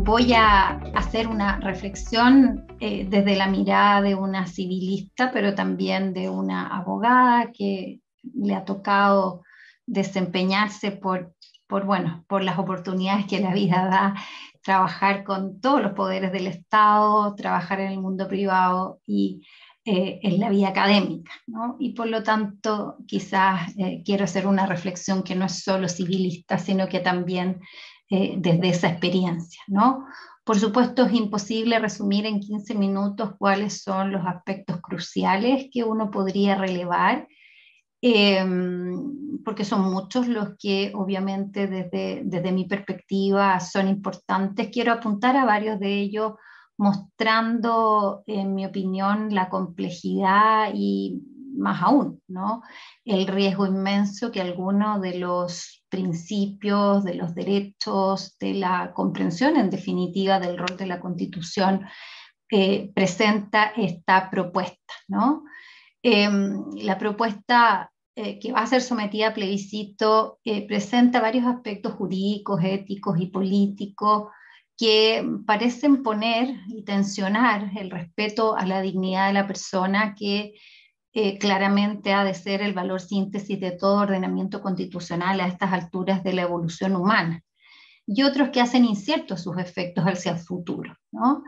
voy a hacer una reflexión desde la mirada de una civilista, pero también de una abogada que le ha tocado desempeñarse por las oportunidades que la vida da, trabajar con todos los poderes del Estado, trabajar en el mundo privado y en la vida académica, ¿no? Y por lo tanto, quizás quiero hacer una reflexión que no es solo civilista, sino que también desde esa experiencia, ¿no? Por supuesto, es imposible resumir en 15 minutos cuáles son los aspectos cruciales que uno podría relevar, eh, porque son muchos los que obviamente desde mi perspectiva son importantes. Quiero apuntar a varios de ellos mostrando, en mi opinión, la complejidad y más aún, ¿no? El riesgo inmenso que algunos de los principios, de los derechos, de la comprensión en definitiva del rol de la Constitución presenta esta propuesta, ¿no? La propuesta que va a ser sometida a plebiscito presenta varios aspectos jurídicos, éticos y políticos que parecen poner y tensionar el respeto a la dignidad de la persona, que claramente ha de ser el valor síntesis de todo ordenamiento constitucional a estas alturas de la evolución humana, y otros que hacen inciertos sus efectos hacia el futuro, ¿no?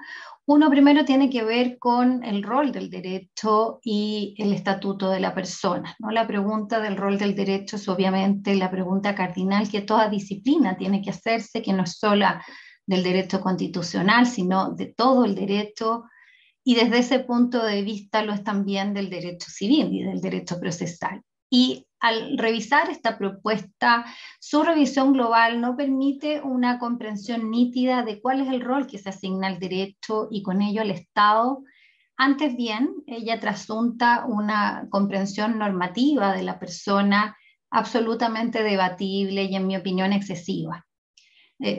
Uno primero tiene que ver con el rol del derecho y el estatuto de la persona, ¿no? La pregunta del rol del derecho es obviamente la pregunta cardinal que toda disciplina tiene que hacerse, que no es solo del derecho constitucional, sino de todo el derecho, y desde ese punto de vista lo es también del derecho civil y del derecho procesal. Y al revisar esta propuesta, su revisión global no permite una comprensión nítida de cuál es el rol que se asigna al derecho y con ello al Estado. Antes bien, ella trasunta una comprensión normativa de la persona absolutamente debatible y, en mi opinión, excesiva.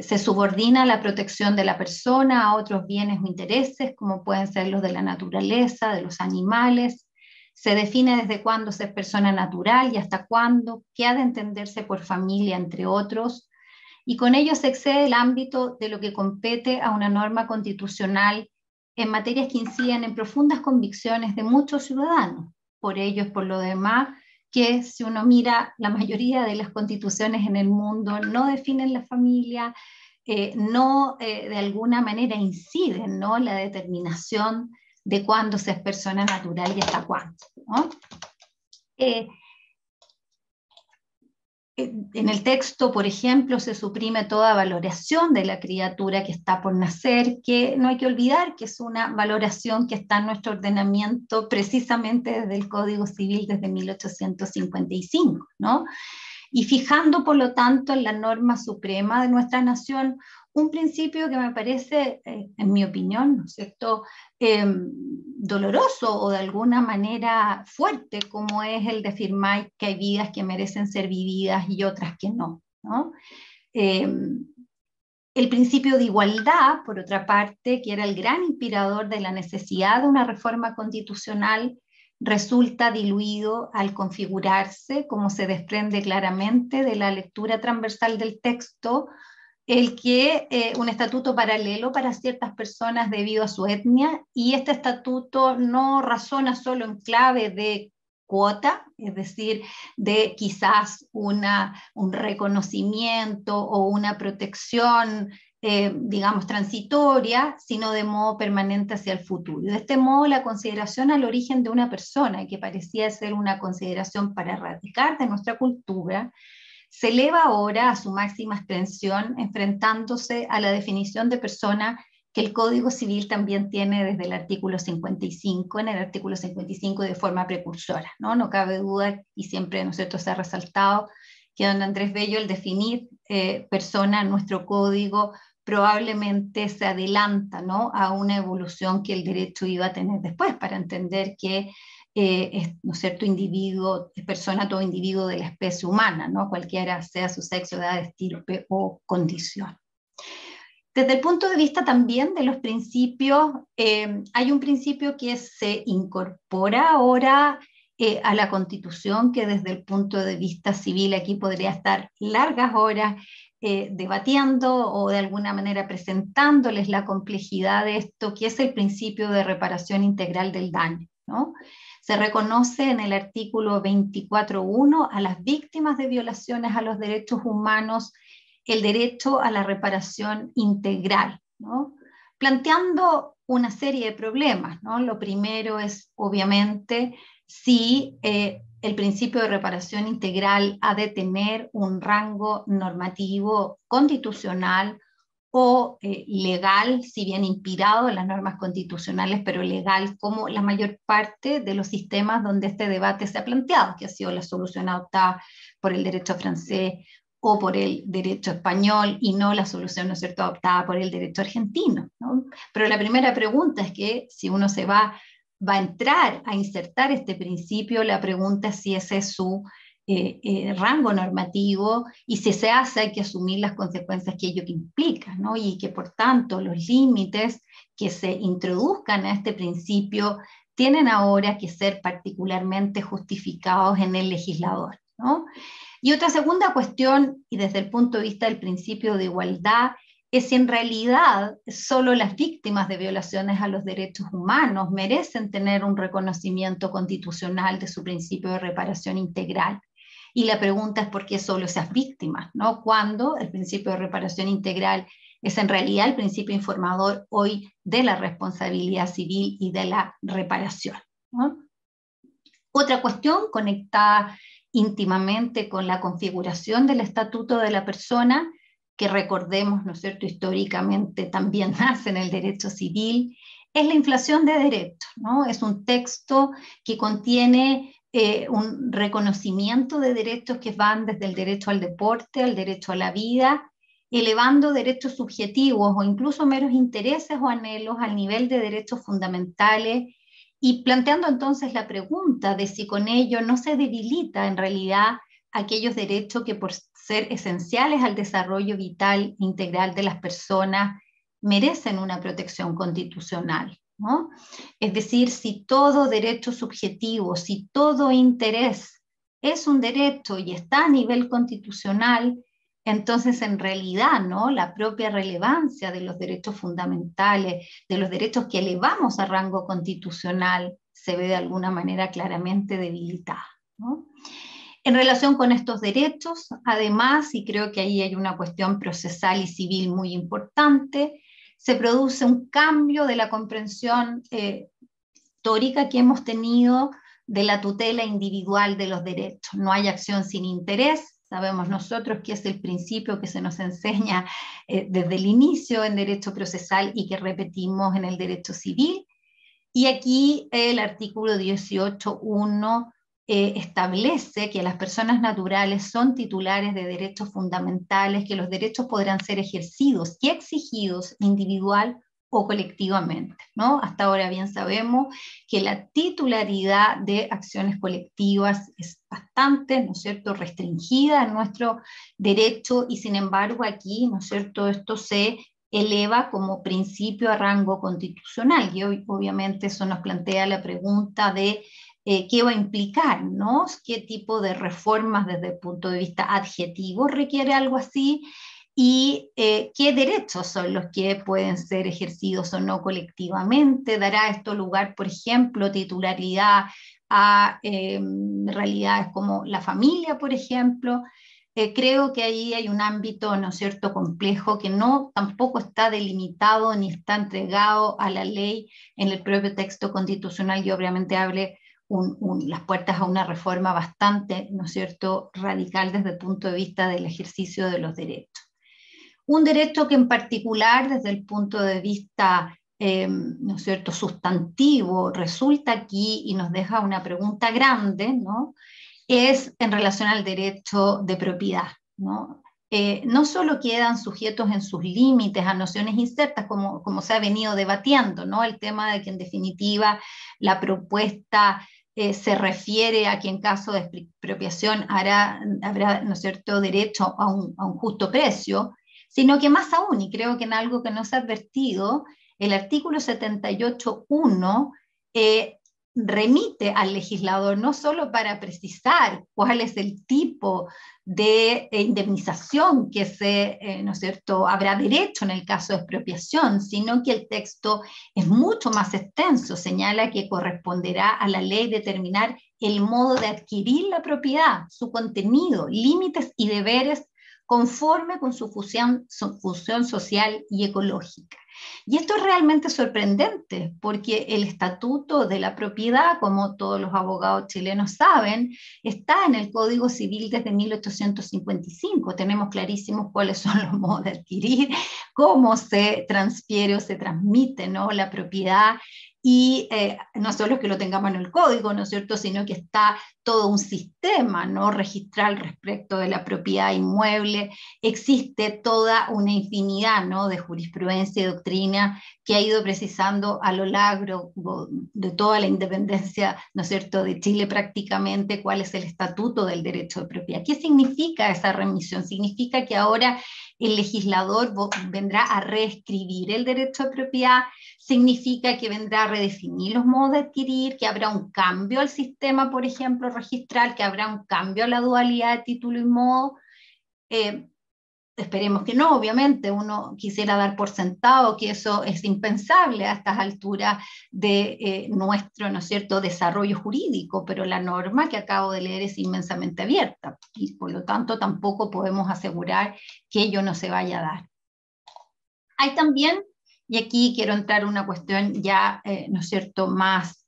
Se subordina la protección de la persona a otros bienes o intereses, como pueden ser los de la naturaleza, de los animales. Se define desde cuándo se es persona natural y hasta cuándo, qué ha de entenderse por familia, entre otros, y con ello se excede el ámbito de lo que compete a una norma constitucional en materias que inciden en profundas convicciones de muchos ciudadanos. Por ello es por lo demás que, si uno mira, la mayoría de las constituciones en el mundo no definen la familia, no de alguna manera inciden, ¿no?, la determinación de cuándo se es persona natural y hasta cuándo, ¿no? En el texto, por ejemplo, se suprime toda valoración de la criatura que está por nacer, que no hay que olvidar que es una valoración que está en nuestro ordenamiento precisamente desde el Código Civil desde 1855, ¿no? Y fijando, por lo tanto, en la norma suprema de nuestra nación, un principio que me parece, en mi opinión, ¿no es cierto?, doloroso o de alguna manera fuerte, como es el de afirmar que hay vidas que merecen ser vividas y otras que no, ¿no? El principio de igualdad, por otra parte, que era el gran inspirador de la necesidad de una reforma constitucional, resulta diluido al configurarse, como se desprende claramente de la lectura transversal del texto, el que un estatuto paralelo para ciertas personas debido a su etnia, y este estatuto no razona solo en clave de cuota, es decir, de quizás un reconocimiento o una protección, digamos, transitoria, sino de modo permanente hacia el futuro. Y de este modo, la consideración al origen de una persona, que parecía ser una consideración para erradicar de nuestra cultura, se eleva ahora a su máxima extensión, enfrentándose a la definición de persona que el Código Civil también tiene desde el artículo 55, en el artículo 55 de forma precursora, ¿no? No cabe duda, y siempre, ¿no es cierto?, se ha resaltado que don Andrés Bello, el definir persona en nuestro código, probablemente se adelanta, ¿no?, a una evolución que el derecho iba a tener después, para entender que es, ¿no es cierto?, individuo, es persona todo individuo de la especie humana, ¿no?, cualquiera sea su sexo, edad, estirpe o condición. Desde el punto de vista también de los principios, hay un principio que se incorpora ahora a la Constitución, que desde el punto de vista civil aquí podría estar largas horas debatiendo o de alguna manera presentándoles la complejidad de esto, que es el principio de reparación integral del daño, ¿no? Se reconoce en el artículo 24.1 a las víctimas de violaciones a los derechos humanos el derecho a la reparación integral, ¿no? Planteando una serie de problemas, ¿no? Lo primero es, obviamente, si el principio de reparación integral ha de tener un rango normativo constitucional o legal, si bien inspirado en las normas constitucionales, pero legal como la mayor parte de los sistemas donde este debate se ha planteado, que ha sido la solución adoptada por el derecho francés o por el derecho español y no la solución, ¿no es cierto?, adoptada por el derecho argentino, ¿no? Pero la primera pregunta es que si uno se va a entrar a insertar este principio, la pregunta es si ese es su rango normativo y si se hace hay que asumir las consecuencias que ello implica, ¿no? Y que por tanto los límites que se introduzcan a este principio tienen ahora que ser particularmente justificados en el legislador, ¿no? Y otra segunda cuestión, y desde el punto de vista del principio de igualdad, es si en realidad solo las víctimas de violaciones a los derechos humanos merecen tener un reconocimiento constitucional de su principio de reparación integral. Y la pregunta es por qué solo esas víctimas, ¿no? Cuando el principio de reparación integral es en realidad el principio informador hoy de la responsabilidad civil y de la reparación, ¿no? Otra cuestión conectada íntimamente con la configuración del estatuto de la persona, que recordemos, ¿no es cierto?, históricamente también nace en el derecho civil, es la inflación de derechos, ¿no? Es un texto que contiene un reconocimiento de derechos que van desde el derecho al deporte, al derecho a la vida, elevando derechos subjetivos o incluso meros intereses o anhelos al nivel de derechos fundamentales y planteando entonces la pregunta de si con ello no se debilita en realidad aquellos derechos que por ser esenciales al desarrollo vital integral de las personas merecen una protección constitucional, ¿no? Es decir, si todo derecho subjetivo, si todo interés es un derecho y está a nivel constitucional, entonces en realidad, ¿no?, la propia relevancia de los derechos fundamentales, de los derechos que elevamos a rango constitucional, se ve de alguna manera claramente debilitada, ¿no? En relación con estos derechos, además, y creo que ahí hay una cuestión procesal y civil muy importante, se produce un cambio de la comprensión histórica que hemos tenido de la tutela individual de los derechos. No hay acción sin interés, sabemos nosotros que es el principio que se nos enseña desde el inicio en derecho procesal y que repetimos en el derecho civil. Y aquí el artículo 18.1 establece que las personas naturales son titulares de derechos fundamentales, que los derechos podrán ser ejercidos y exigidos individual o colectivamente, ¿no? Hasta ahora bien sabemos que la titularidad de acciones colectivas es bastante, ¿no es cierto?, restringida en nuestro derecho y sin embargo aquí, ¿no es cierto?, esto se eleva como principio a rango constitucional y hoy, obviamente eso nos plantea la pregunta de qué va a implicar, ¿no? ¿Qué tipo de reformas desde el punto de vista adjetivo requiere algo así? Y qué derechos son los que pueden ser ejercidos o no colectivamente. ¿Dará esto lugar, por ejemplo, titularidad a realidades como la familia, por ejemplo? Creo que ahí hay un ámbito, ¿no es cierto?, complejo que no tampoco está delimitado ni está entregado a la ley en el propio texto constitucional y obviamente abre las puertas a una reforma bastante, ¿no es cierto?, radical desde el punto de vista del ejercicio de los derechos. Un derecho que en particular desde el punto de vista, ¿no es cierto?, sustantivo resulta aquí y nos deja una pregunta grande, ¿no?, es en relación al derecho de propiedad, ¿no? No solo quedan sujetos en sus límites a nociones incertas, como se ha venido debatiendo, ¿no? El tema de que en definitiva la propuesta se refiere a que en caso de expropiación habrá, ¿no es cierto?, derecho a un justo precio, sino que más aún, y creo que en algo que no se ha advertido, el artículo 78.1 remite al legislador no solo para precisar cuál es el tipo de indemnización que ¿no es cierto?, habrá derecho en el caso de expropiación, sino que el texto es mucho más extenso, señala que corresponderá a la ley determinar el modo de adquirir la propiedad, su contenido, límites y deberes conforme con su función social y ecológica. Y esto es realmente sorprendente, porque el Estatuto de la Propiedad, como todos los abogados chilenos saben, está en el Código Civil desde 1855. Tenemos clarísimos cuáles son los modos de adquirir, cómo se transfiere o se transmite, ¿no?, la propiedad. Y no solo es que lo tengamos en el código, ¿no es cierto?, sino que está todo un sistema, ¿no?, registral respecto de la propiedad inmueble. Existe toda una infinidad, ¿no?, de jurisprudencia y doctrina que ha ido precisando a lo largo de toda la independencia, ¿no es cierto?, de Chile prácticamente, cuál es el estatuto del derecho de propiedad. ¿Qué significa esa remisión? Significa que ahora el legislador vendrá a reescribir el derecho de propiedad, significa que vendrá a redefinir los modos de adquirir, que habrá un cambio al sistema, por ejemplo, registral, que habrá un cambio a la dualidad de título y modo. Esperemos que no, obviamente, uno quisiera dar por sentado que eso es impensable a estas alturas de nuestro, ¿no es cierto?, desarrollo jurídico, pero la norma que acabo de leer es inmensamente abierta y por lo tanto tampoco podemos asegurar que ello no se vaya a dar. Hay también, y aquí quiero entrar en una cuestión ya, ¿no es cierto?, más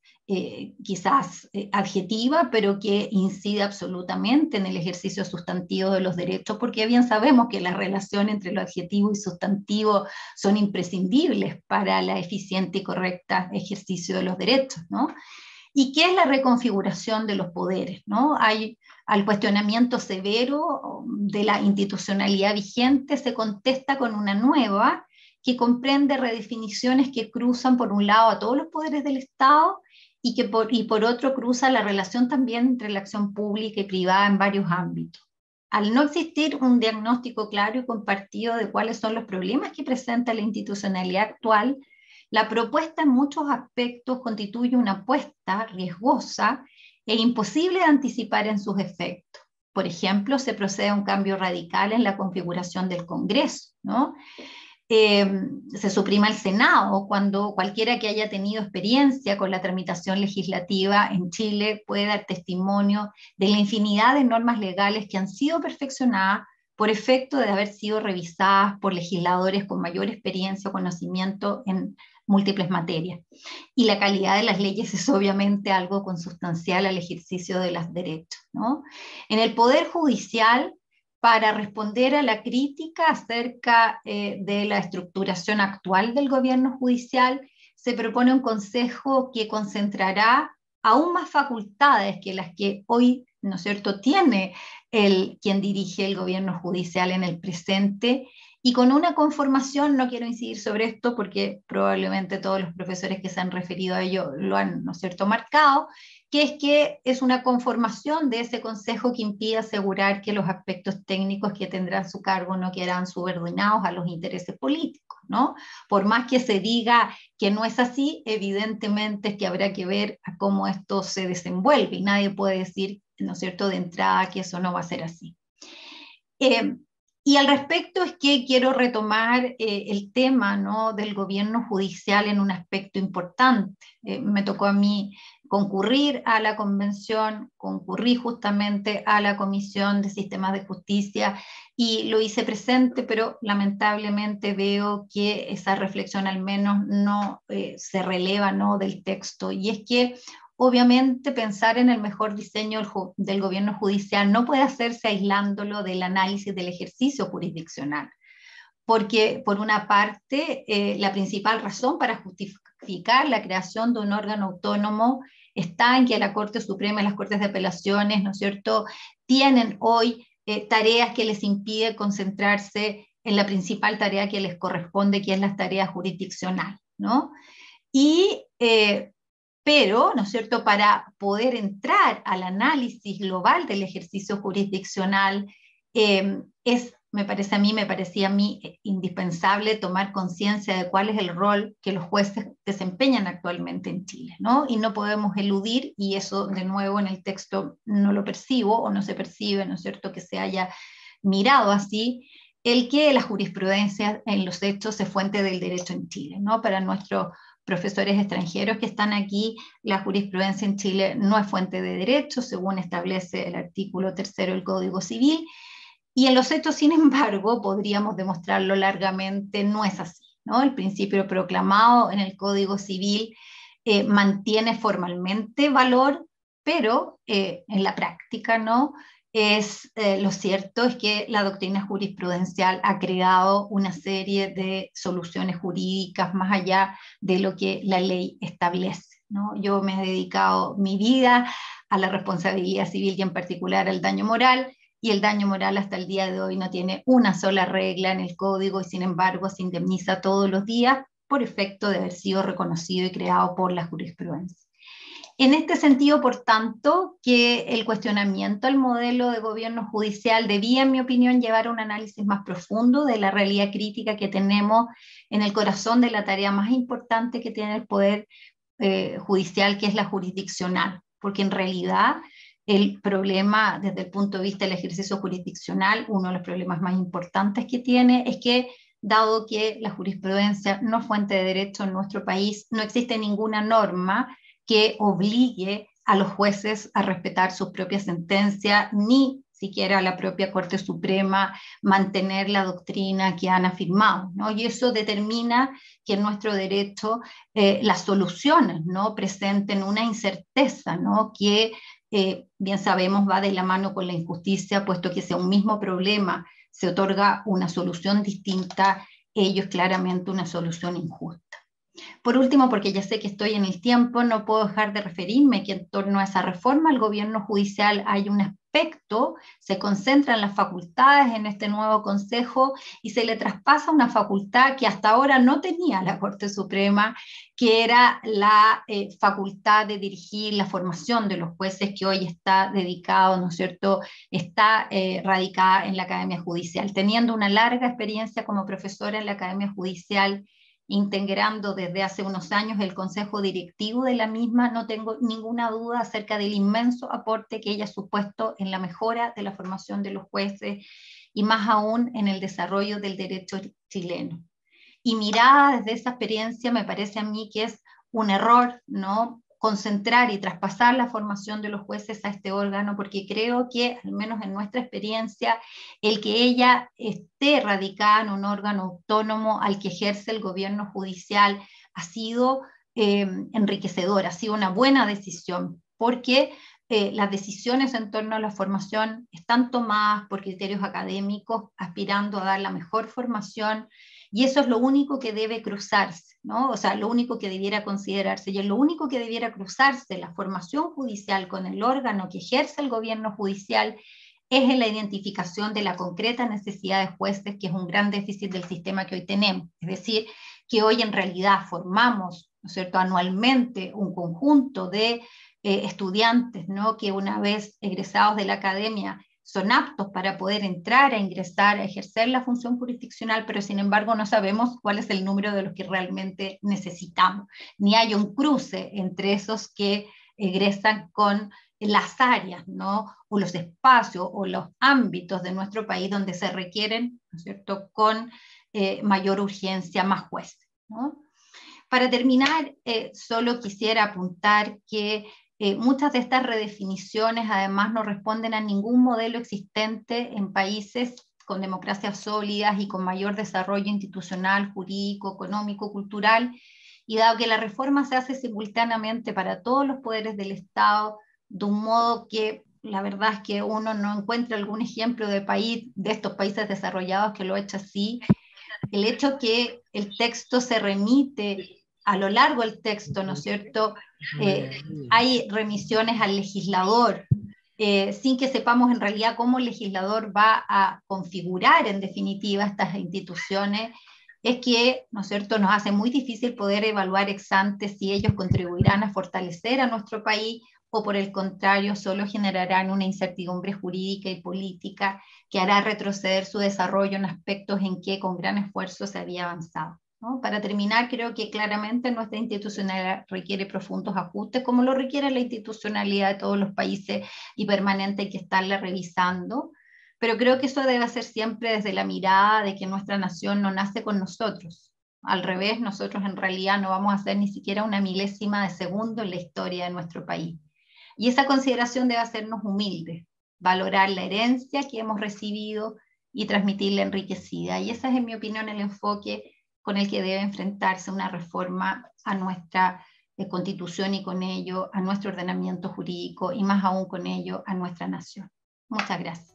quizás adjetiva, pero que incide absolutamente en el ejercicio sustantivo de los derechos, porque bien sabemos que la relación entre lo adjetivo y sustantivo son imprescindibles para la eficiente y correcta ejercicio de los derechos, ¿no? ¿Y qué es la reconfiguración de los poderes, ¿no? Al cuestionamiento severo de la institucionalidad vigente se contesta con una nueva que comprende redefiniciones que cruzan por un lado a todos los poderes del Estado y por otro cruza la relación también entre la acción pública y privada en varios ámbitos. Al no existir un diagnóstico claro y compartido de cuáles son los problemas que presenta la institucionalidad actual, la propuesta en muchos aspectos constituye una apuesta riesgosa e imposible de anticipar en sus efectos. Por ejemplo, se procede a un cambio radical en la configuración del Congreso, ¿no? Se suprima el Senado, cuando cualquiera que haya tenido experiencia con la tramitación legislativa en Chile puede dar testimonio de la infinidad de normas legales que han sido perfeccionadas por efecto de haber sido revisadas por legisladores con mayor experiencia o conocimiento en múltiples materias. Y la calidad de las leyes es obviamente algo consustancial al ejercicio de los derechos, ¿no? En el Poder Judicial, para responder a la crítica acerca de la estructuración actual del gobierno judicial, se propone un consejo que concentrará aún más facultades que las que hoy, ¿no es cierto?, tiene quien dirige el gobierno judicial en el presente, y con una conformación, no quiero incidir sobre esto porque probablemente todos los profesores que se han referido a ello lo han, ¿no es cierto?, marcado, que es una conformación de ese consejo que impide asegurar que los aspectos técnicos que tendrán su cargo no quedarán subordinados a los intereses políticos, ¿no? Por más que se diga que no es así, evidentemente es que habrá que ver a cómo esto se desenvuelve y nadie puede decir, ¿no es cierto?, de entrada que eso no va a ser así. Y al respecto es que quiero retomar el tema, ¿no?, del gobierno judicial en un aspecto importante. Me tocó a mí concurrir a la convención, concurrí justamente a la Comisión de Sistemas de Justicia y lo hice presente, pero lamentablemente veo que esa reflexión al menos no se releva, ¿no?, del texto. Y es que obviamente pensar en el mejor diseño del gobierno judicial no puede hacerse aislándolo del análisis del ejercicio jurisdiccional, porque por una parte la principal razón para justificar la creación de un órgano autónomo está en que la Corte Suprema y las Cortes de Apelaciones, ¿no es cierto?, tienen hoy tareas que les impiden concentrarse en la principal tarea que les corresponde, que es la tarea jurisdiccional, ¿no? Pero, ¿no es cierto?, para poder entrar al análisis global del ejercicio jurisdiccional, es me parecía a mí indispensable tomar conciencia de cuál es el rol que los jueces desempeñan actualmente en Chile, ¿no? Y no podemos eludir, y eso de nuevo en el texto no lo percibo o no se percibe, ¿no es cierto?, que se haya mirado así, el que la jurisprudencia en los hechos es fuente del derecho en Chile, ¿no? Para nuestros profesores extranjeros que están aquí, la jurisprudencia en Chile no es fuente de derecho, según establece el artículo 3 del Código Civil, y en los hechos, sin embargo, podríamos demostrarlo largamente, no es así, ¿no? El principio proclamado en el Código Civil mantiene formalmente valor, pero en la práctica, ¿no? Lo cierto es que la doctrina jurisprudencial ha creado una serie de soluciones jurídicas más allá de lo que la ley establece, ¿no? Yo me he dedicado mi vida a la responsabilidad civil y en particular al daño moral, y el daño moral hasta el día de hoy no tiene una sola regla en el código y sin embargo se indemniza todos los días por efecto de haber sido reconocido y creado por la jurisprudencia. En este sentido, por tanto, que el cuestionamiento al modelo de gobierno judicial debía, en mi opinión, llevar a un análisis más profundo de la realidad crítica que tenemos en el corazón de la tarea más importante que tiene el poder judicial, que es la jurisdiccional, porque en realidad el problema desde el punto de vista del ejercicio jurisdiccional, uno de los problemas más importantes que tiene es que, dado que la jurisprudencia no es fuente de derecho en nuestro país, no existe ninguna norma que obligue a los jueces a respetar sus propias sentencias, ni siquiera a la propia Corte Suprema mantener la doctrina que han afirmado, ¿no? Y eso determina que en nuestro derecho las soluciones, ¿no?, presenten una incerteza, ¿no?, que bien sabemos va de la mano con la injusticia, puesto que si a un mismo problema se otorga una solución distinta, ello es claramente una solución injusta. Por último, porque ya sé que estoy en el tiempo, no puedo dejar de referirme que en torno a esa reforma al gobierno judicial hay un aspecto, se concentran las facultades en este nuevo consejo y se le traspasa una facultad que hasta ahora no tenía la Corte Suprema, que era la facultad de dirigir la formación de los jueces, que hoy está dedicado, ¿no es cierto?, está radicada en la Academia Judicial. Teniendo una larga experiencia como profesora en la Academia Judicial, integrando desde hace unos años el consejo directivo de la misma, no tengo ninguna duda acerca del inmenso aporte que ella ha supuesto en la mejora de la formación de los jueces y más aún en el desarrollo del derecho chileno. Y mirada desde esa experiencia, me parece a mí que es un error, ¿no?, concentrar y traspasar la formación de los jueces a este órgano, porque creo que, al menos en nuestra experiencia, el que ella esté radicada en un órgano autónomo al que ejerce el gobierno judicial ha sido enriquecedor, ha sido una buena decisión, porque las decisiones en torno a la formación están tomadas por criterios académicos, aspirando a dar la mejor formación, y eso es lo único que debe cruzarse, ¿no? O sea, lo único que debiera considerarse, y es lo único que debiera cruzarse la formación judicial con el órgano que ejerce el gobierno judicial, es en la identificación de la concreta necesidad de jueces, que es un gran déficit del sistema que hoy tenemos. Es decir, que hoy en realidad formamos, ¿no es cierto?, anualmente un conjunto de estudiantes, ¿no?, que una vez egresados de la academia son aptos para poder entrar a ingresar, a ejercer la función jurisdiccional, pero sin embargo no sabemos cuál es el número de los que realmente necesitamos, ni hay un cruce entre esos que egresan con las áreas, ¿no?, o los espacios o los ámbitos de nuestro país donde se requieren, ¿no es cierto?, con mayor urgencia más jueces, ¿no? Para terminar, solo quisiera apuntar que muchas de estas redefiniciones además no responden a ningún modelo existente en países con democracias sólidas y con mayor desarrollo institucional, jurídico, económico, cultural, y dado que la reforma se hace simultáneamente para todos los poderes del Estado, de un modo que la verdad es que uno no encuentra algún ejemplo de país, de estos países desarrollados que lo ha hecho así, el hecho que el texto se remite a lo largo del texto, ¿no es cierto? Hay remisiones al legislador, sin que sepamos en realidad cómo el legislador va a configurar en definitiva estas instituciones, es que, ¿no es cierto?, nos hace muy difícil poder evaluar ex ante si ellos contribuirán a fortalecer a nuestro país o por el contrario solo generarán una incertidumbre jurídica y política que hará retroceder su desarrollo en aspectos en que con gran esfuerzo se había avanzado, ¿no? Para terminar, creo que claramente nuestra institucionalidad requiere profundos ajustes, como lo requiere la institucionalidad de todos los países, y permanente hay que estarla revisando, pero creo que eso debe ser siempre desde la mirada de que nuestra nación no nace con nosotros. Al revés, nosotros en realidad no vamos a ser ni siquiera una milésima de segundo en la historia de nuestro país. Y esa consideración debe hacernos humildes, valorar la herencia que hemos recibido y transmitirla enriquecida. Y ese es, en mi opinión, el enfoque con el que debe enfrentarse una reforma a nuestra constitución y con ello a nuestro ordenamiento jurídico y más aún con ello a nuestra nación. Muchas gracias.